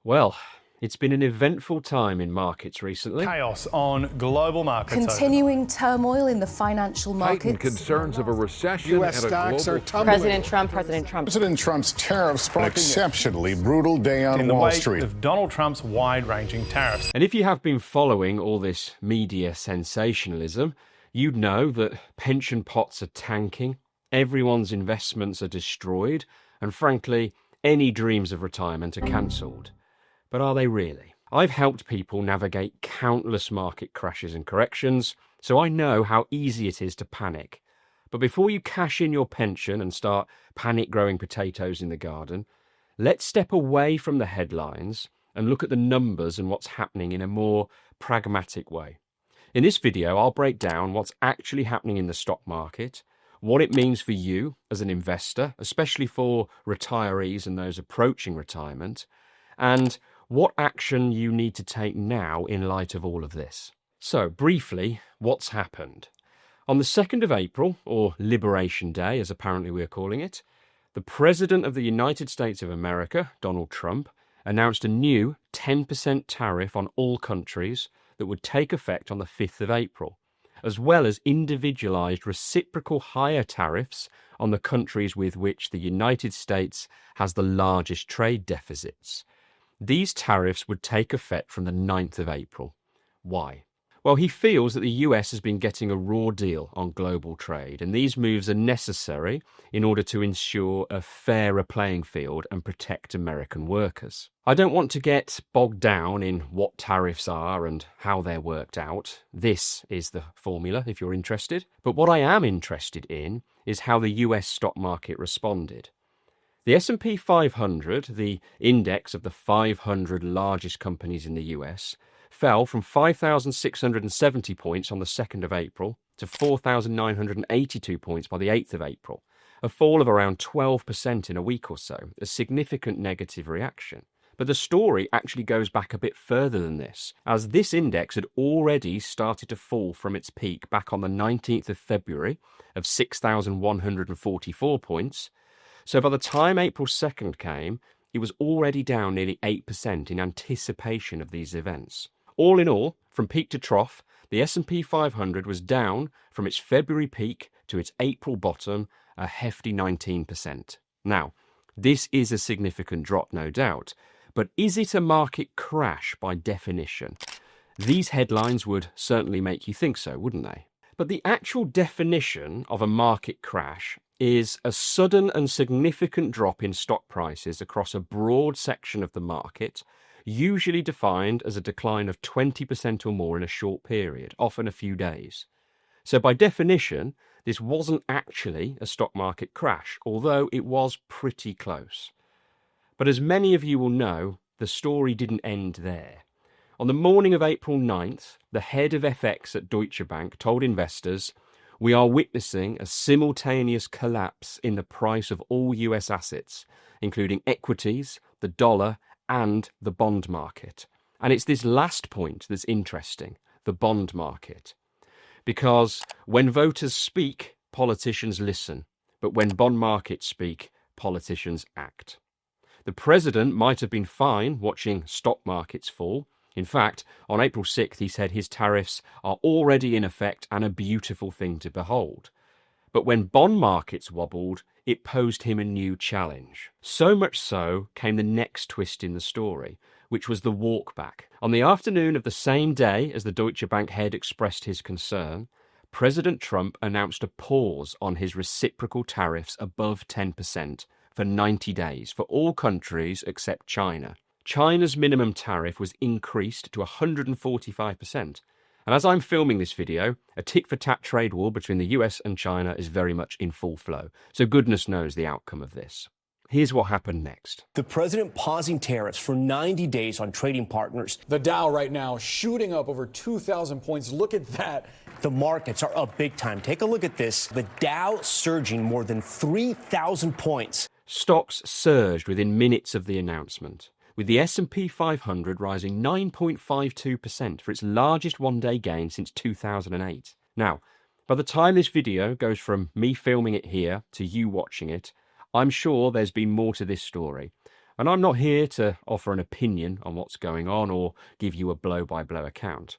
Well, it's been an eventful time in markets recently. Chaos on global markets. Continuing turmoil in the financial markets. Heightened concerns of a recession U.S. and a stocks global... are tumbling. President Trump's tariffs sparked an exceptionally brutal day on Wall Street. Of Donald Trump's wide-ranging tariffs. And if you have been following all this media sensationalism, you'd know that pension pots are tanking, everyone's investments are destroyed, and frankly, any dreams of retirement are cancelled. But are they really? I've helped people navigate countless market crashes and corrections, so I know how easy it is to panic. But before you cash in your pension and start panic growing potatoes in the garden, let's step away from the headlines and look at the numbers and what's happening in a more pragmatic way. In this video, I'll break down what's actually happening in the stock market, what it means for you as an investor, especially for retirees and those approaching retirement, and what action you need to take now in light of all of this. So, briefly, what's happened? On the 2nd of April, or Liberation Day, as apparently we're calling it, the President of the United States of America, Donald Trump, announced a new 10% tariff on all countries that would take effect on the 5th of April, as well as individualized reciprocal higher tariffs on the countries with which the United States has the largest trade deficits. These tariffs would take effect from the 9th of April. Why? Well, he feels that the US has been getting a raw deal on global trade, and these moves are necessary in order to ensure a fairer playing field and protect American workers. I don't want to get bogged down in what tariffs are and how they're worked out. This is the formula, if you're interested. But what I am interested in is how the US stock market responded. The S&P 500, the index of the 500 largest companies in the US, fell from 5,670 points on the 2nd of April to 4,982 points by the 8th of April, a fall of around 12% in a week or so, a significant negative reaction. But the story actually goes back a bit further than this, as this index had already started to fall from its peak back on the 19th of February of 6,144 points. So by the time April 2nd came, it was already down nearly 8% in anticipation of these events. All in all, from peak to trough, the S&P 500 was down from its February peak to its April bottom, a hefty 19%. Now, this is a significant drop, no doubt, but is it a market crash by definition? These headlines would certainly make you think so, wouldn't they? But the actual definition of a market crash is a sudden and significant drop in stock prices across a broad section of the market, usually defined as a decline of 20% or more in a short period, often a few days. So by definition, this wasn't actually a stock market crash, although it was pretty close. But as many of you will know, the story didn't end there. On the morning of April 9th, the head of FX at Deutsche Bank told investors, "We are witnessing a simultaneous collapse in the price of all US assets, including equities, the dollar, and the bond market." And it's this last point that's interesting, the bond market. Because when voters speak, politicians listen. But when bond markets speak, politicians act. The president might have been fine watching stock markets fall. In fact, on April 6th, he said his tariffs are already in effect and a beautiful thing to behold. But when bond markets wobbled, it posed him a new challenge. So much so came the next twist in the story, which was the walk back. On the afternoon of the same day as the Deutsche Bank head expressed his concern, President Trump announced a pause on his reciprocal tariffs above 10% for 90 days for all countries except China. China's minimum tariff was increased to 145%. And as I'm filming this video, a tit-for-tat trade war between the US and China is very much in full flow. So goodness knows the outcome of this. Here's what happened next. The president pausing tariffs for 90 days on trading partners. The Dow right now shooting up over 2,000 points. Look at that. The markets are up big time. Take a look at this. The Dow surging more than 3,000 points. Stocks surged within minutes of the announcement, with the S&P 500 rising 9.52% for its largest one-day gain since 2008. Now, by the time this video goes from me filming it here to you watching it, I'm sure there's been more to this story. And I'm not here to offer an opinion on what's going on or give you a blow-by-blow account.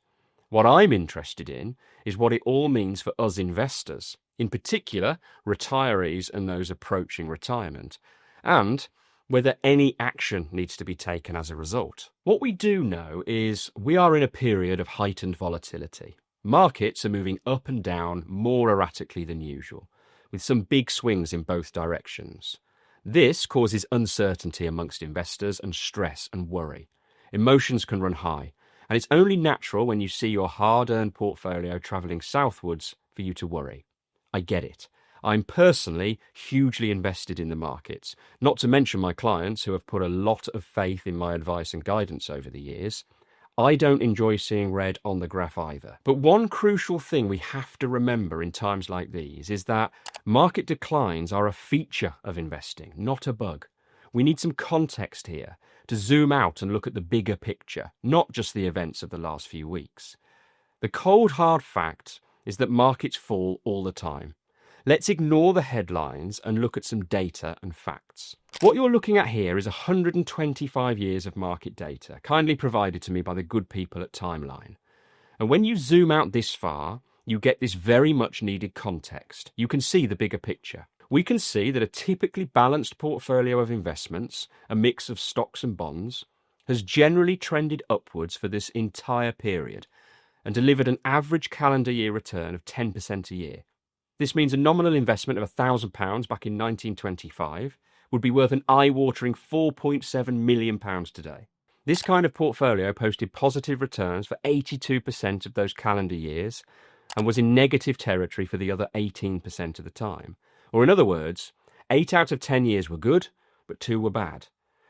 What I'm interested in is what it all means for us investors, in particular retirees and those approaching retirement, and whether any action needs to be taken as a result. What we do know is we are in a period of heightened volatility. Markets are moving up and down more erratically than usual, with some big swings in both directions. This causes uncertainty amongst investors and stress and worry. Emotions can run high, and it's only natural when you see your hard-earned portfolio travelling southwards for you to worry. I get it. I'm personally hugely invested in the markets, not to mention my clients who have put a lot of faith in my advice and guidance over the years. I don't enjoy seeing red on the graph either. But one crucial thing we have to remember in times like these is that market declines are a feature of investing, not a bug. We need some context here to zoom out and look at the bigger picture, not just the events of the last few weeks. The cold hard fact is that markets fall all the time. Let's ignore the headlines and look at some data and facts. What you're looking at here is 125 years of market data, kindly provided to me by the good people at Timeline. And when you zoom out this far, you get this very much needed context. You can see the bigger picture. We can see that a typically balanced portfolio of investments, a mix of stocks and bonds, has generally trended upwards for this entire period and delivered an average calendar year return of 10% a year. This means a nominal investment of £1,000 back in 1925 would be worth an eye-watering £4.7 million today. This kind of portfolio posted positive returns for 82% of those calendar years and was in negative territory for the other 18% of the time. Or in other words, 8 out of 10 years were good, but 2 were bad.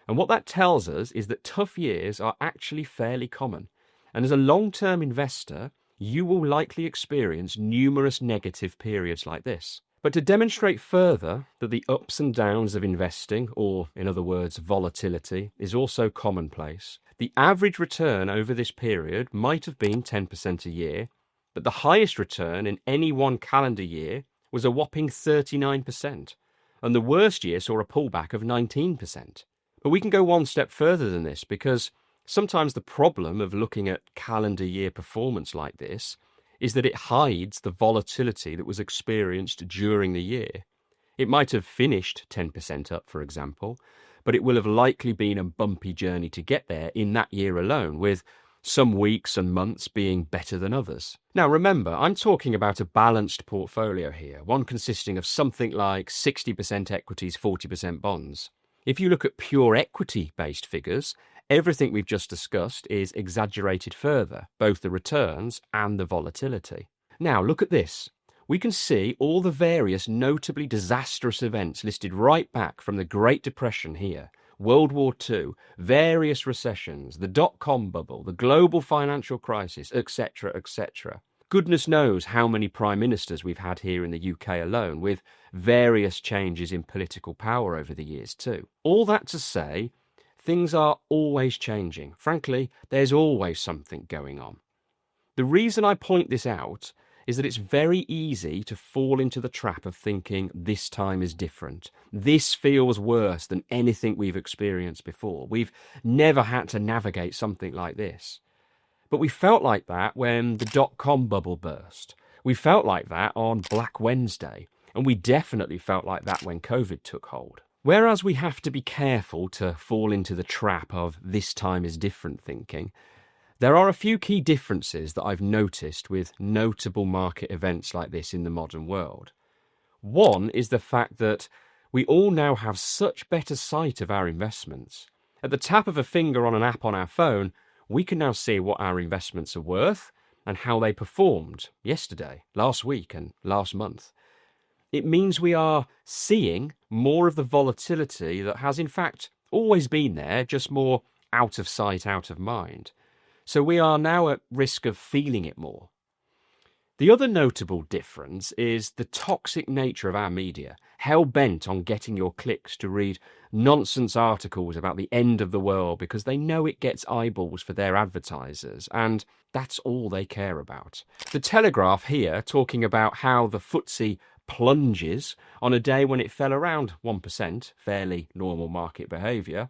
And what that tells us is that tough years are actually fairly common. And as a long-term investor, you will likely experience numerous negative periods like this. But to demonstrate further that the ups and downs of investing, or in other words, volatility, is also commonplace, the average return over this period might have been 10% a year, but the highest return in any one calendar year was a whopping 39%, and the worst year saw a pullback of 19%. But we can go one step further than this, because sometimes the problem of looking at calendar year performance like this is that it hides the volatility that was experienced during the year. It might have finished 10% up, for example, but it will have likely been a bumpy journey to get there in that year alone, with some weeks and months being better than others. Now remember, I'm talking about a balanced portfolio here, one consisting of something like 60% equities, 40% bonds. If you look at pure equity-based figures, everything we've just discussed is exaggerated further, both the returns and the volatility. Now, look at this. We can see all the various notably disastrous events listed right back from the Great Depression here, World War II, various recessions, the dot-com bubble, the global financial crisis, etc., etc. Goodness knows how many prime ministers we've had here in the UK alone, with various changes in political power over the years too. All that to say, things are always changing. Frankly, there's always something going on. The reason I point this out is that it's very easy to fall into the trap of thinking this time is different. This feels worse than anything we've experienced before. We've never had to navigate something like this. But we felt like that when the dot-com bubble burst. We felt like that on Black Wednesday. And we definitely felt like that when COVID took hold. Whereas we have to be careful to fall into the trap of this time is different thinking, there are a few key differences that I've noticed with notable market events like this in the modern world. One is the fact that we all now have such better sight of our investments. At the tap of a finger on an app on our phone, we can now see what our investments are worth and how they performed yesterday, last week and last month. It means we are seeing more of the volatility that has in fact always been there, just more out of sight, out of mind. So we are now at risk of feeling it more. The other notable difference is the toxic nature of our media, hell-bent on getting your clicks to read nonsense articles about the end of the world because they know it gets eyeballs for their advertisers, and that's all they care about. The Telegraph here talking about how the FTSE plunges on a day when it fell around 1%, fairly normal market behaviour,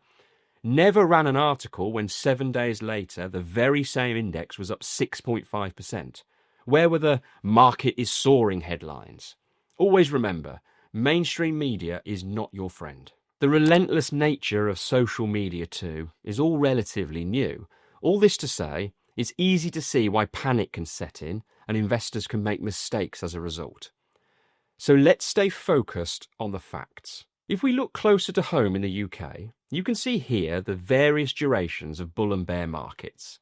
never ran an article when 7 days later the very same index was up 6.5%. Where were the "market is soaring" headlines? Always remember, mainstream media is not your friend. The relentless nature of social media too is all relatively new. All this to say, it's easy to see why panic can set in and investors can make mistakes as a result. So let's stay focused on the facts. If we look closer to home in the UK, you can see here the various durations of bull and bear markets.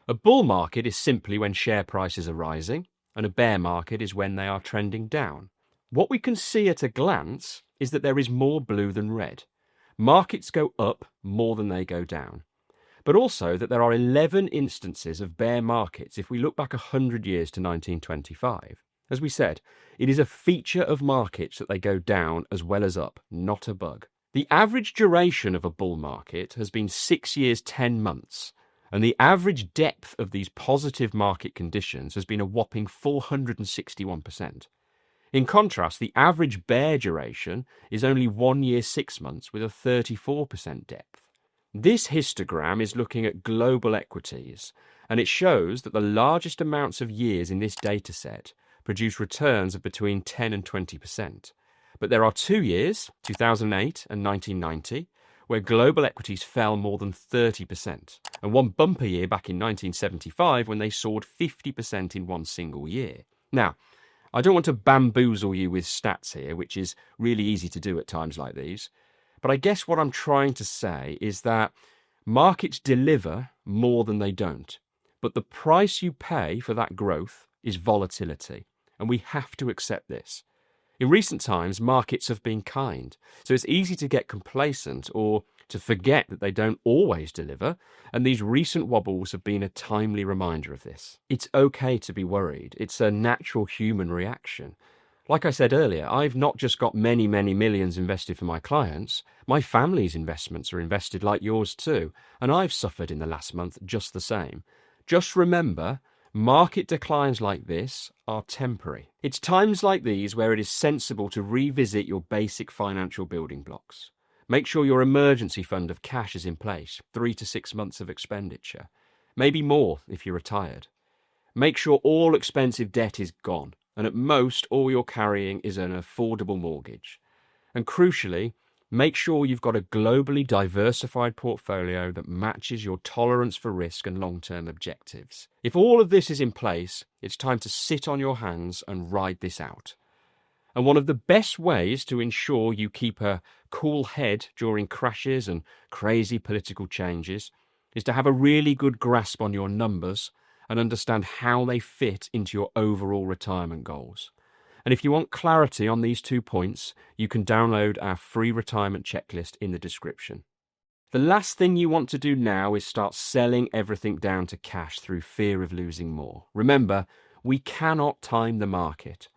A bull market is simply when share prices are rising, and a bear market is when they are trending down. What we can see at a glance is that there is more blue than red. Markets go up more than they go down. But also that there are 11 instances of bear markets if we look back 100 years to 1925. As we said, it is a feature of markets that they go down as well as up, not a bug. The average duration of a bull market has been 6 years, 10 months, and the average depth of these positive market conditions has been a whopping 461%. In contrast, the average bear duration is only 1 year, 6 months with a 34% depth. This histogram is looking at global equities, and it shows that the largest amounts of years in this dataset produce returns of between 10 and 20%. But there are 2 years, 2008 and 1990, where global equities fell more than 30%, and one bumper year back in 1975 when they soared 50% in one single year. Now, I don't want to bamboozle you with stats here, which is really easy to do at times like these, but I guess what I'm trying to say is that markets deliver more than they don't, but the price you pay for that growth is volatility, and we have to accept this. In recent times, markets have been kind, so it's easy to get complacent or to forget that they don't always deliver, and these recent wobbles have been a timely reminder of this. It's okay to be worried. It's a natural human reaction. Like I said earlier, I've not just got many, many millions invested for my clients. My family's investments are invested like yours too, and I've suffered in the last month just the same. Just remember, market declines like this are temporary. It's times like these where it is sensible to revisit your basic financial building blocks. Make sure your emergency fund of cash is in place, 3 to 6 months of expenditure. Maybe more if you're retired. Make sure all expensive debt is gone, and at most all you're carrying is an affordable mortgage. And crucially, make sure you've got a globally diversified portfolio that matches your tolerance for risk and long-term objectives. If all of this is in place, it's time to sit on your hands and ride this out. And one of the best ways to ensure you keep a cool head during crashes and crazy political changes is to have a really good grasp on your numbers and understand how they fit into your overall retirement goals. And if you want clarity on these 2 points, you can download our free retirement checklist in the description. The last thing you want to do now is start selling everything down to cash through fear of losing more. Remember, we cannot time the market.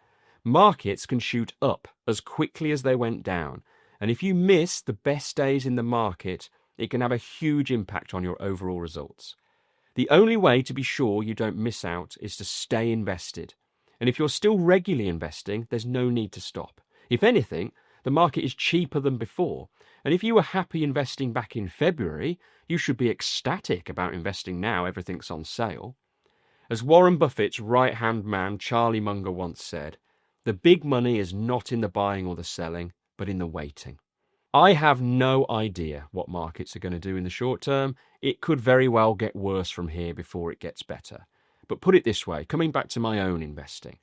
Markets can shoot up as quickly as they went down, and if you miss the best days in the market, it can have a huge impact on your overall results. The only way to be sure you don't miss out is to stay invested. And if you're still regularly investing, there's no need to stop. If anything, the market is cheaper than before. And if you were happy investing back in February, you should be ecstatic about investing now everything's on sale. As Warren Buffett's right-hand man, Charlie Munger, once said, the big money is not in the buying or the selling, but in the waiting. I have no idea what markets are going to do in the short term. It could very well get worse from here before it gets better. But put it this way, coming back to my own investing,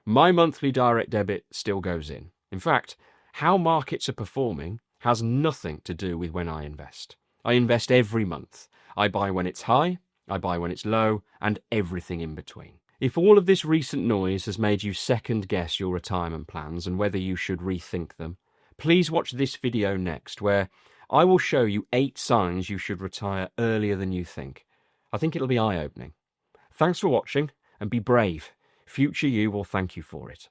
my monthly direct debit still goes in. In fact, how markets are performing has nothing to do with when I invest. I invest every month. I buy when it's high, I buy when it's low, and everything in between. If all of this recent noise has made you second guess your retirement plans and whether you should rethink them, please watch this video next, where I will show you 8 signs you should retire earlier than you think. I think it'll be eye-opening. Thanks for watching, and be brave. Future you will thank you for it.